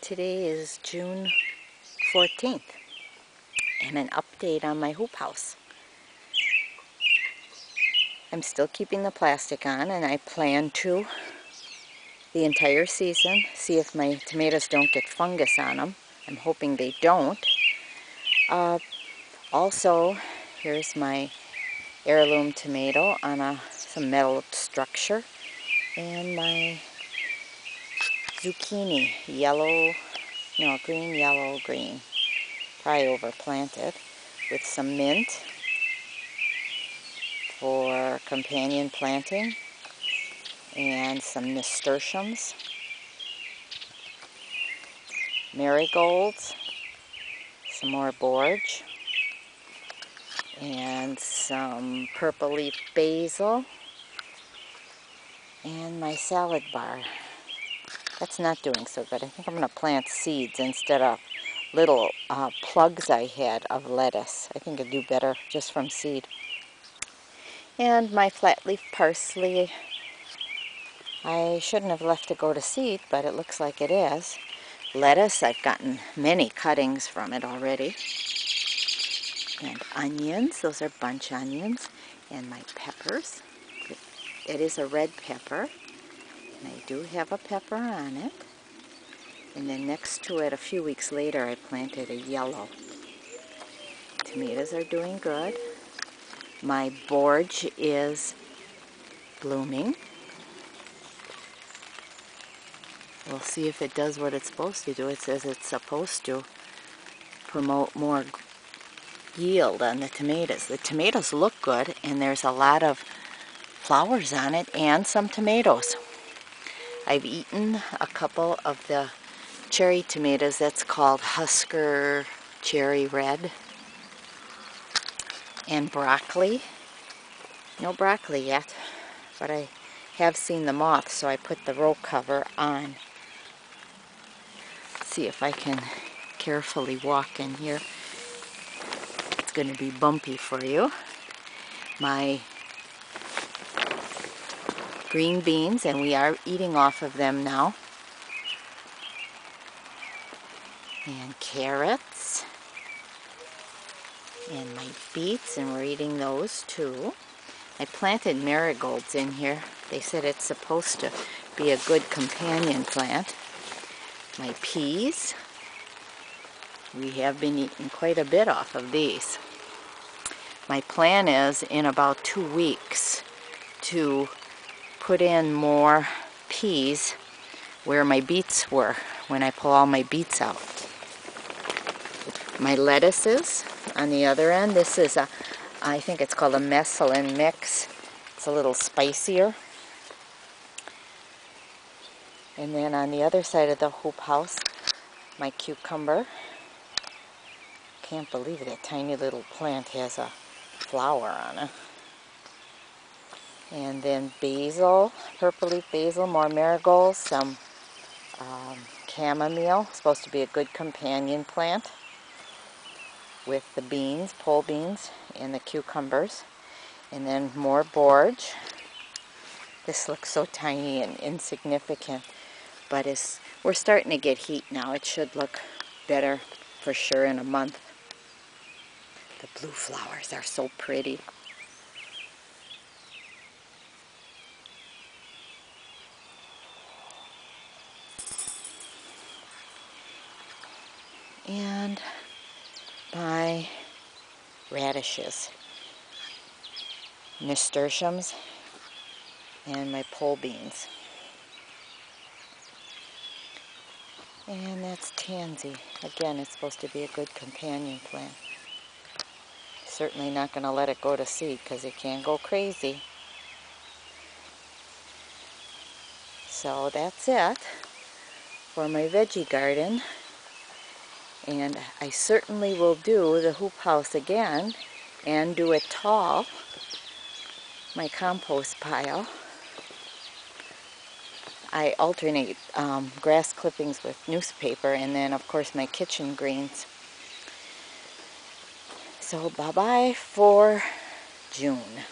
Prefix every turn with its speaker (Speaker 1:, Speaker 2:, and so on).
Speaker 1: Today is June 14th and an update on my hoop house. I'm still keeping the plastic on, and I plan to the entire season, see if my tomatoes don't get fungus on them. I'm hoping they don't. Also, here's my heirloom tomato on some metal structure, and my zucchini, green, yellow, green, probably overplanted, with some mint for companion planting, and some nasturtiums, marigolds, some more borage, and some purple leaf basil, and my salad bar. That's not doing so good. I think I'm going to plant seeds instead of little plugs I had of lettuce. I think it'd do better just from seed. And my flat leaf parsley, I shouldn't have left it go to seed, but it looks like it is. Lettuce, I've gotten many cuttings from it already. And onions, those are bunch onions. And my peppers. It is a red pepper. And I do have a pepper on it. And then next to it, a few weeks later, I planted a yellow. Tomatoes are doing good. My borage is blooming. We'll see if it does what it's supposed to do. It says it's supposed to promote more yield on the tomatoes. The tomatoes look good, and there's a lot of flowers on it and some tomatoes. I've eaten a couple of the cherry tomatoes. That's called Husker Cherry Red. And broccoli. No broccoli yet, but I have seen the moths, so I put the row cover on. Let's see if I can carefully walk in here. It's going to be bumpy for you. My green beans, and we are eating off of them now. And carrots. And my beets, and we're eating those too. I planted marigolds in here. They said it's supposed to be a good companion plant. My peas. We have been eating quite a bit off of these. My plan is in about 2 weeks to put in more peas where my beets were when I pull all my beets out. My lettuces on the other end. This is I think it's called a mesclun mix. It's a little spicier. And then on the other side of the hoop house, my cucumber. Can't believe that tiny little plant has a flower on it. And then basil, purple leaf basil, more marigolds, some chamomile, supposed to be a good companion plant with the beans, pole beans, and the cucumbers. And then more borage. This looks so tiny and insignificant, but we're starting to get heat now. It should look better for sure in a month. The blue flowers are so pretty. And my radishes, nasturtiums, and my pole beans. And that's tansy. Again, it's supposed to be a good companion plant. Certainly not going to let it go to seed because it can go crazy. So that's it for my veggie garden. And I certainly will do the hoop house again and do it tall. My compost pile. I alternate grass clippings with newspaper, and then of course my kitchen greens. So bye-bye for June.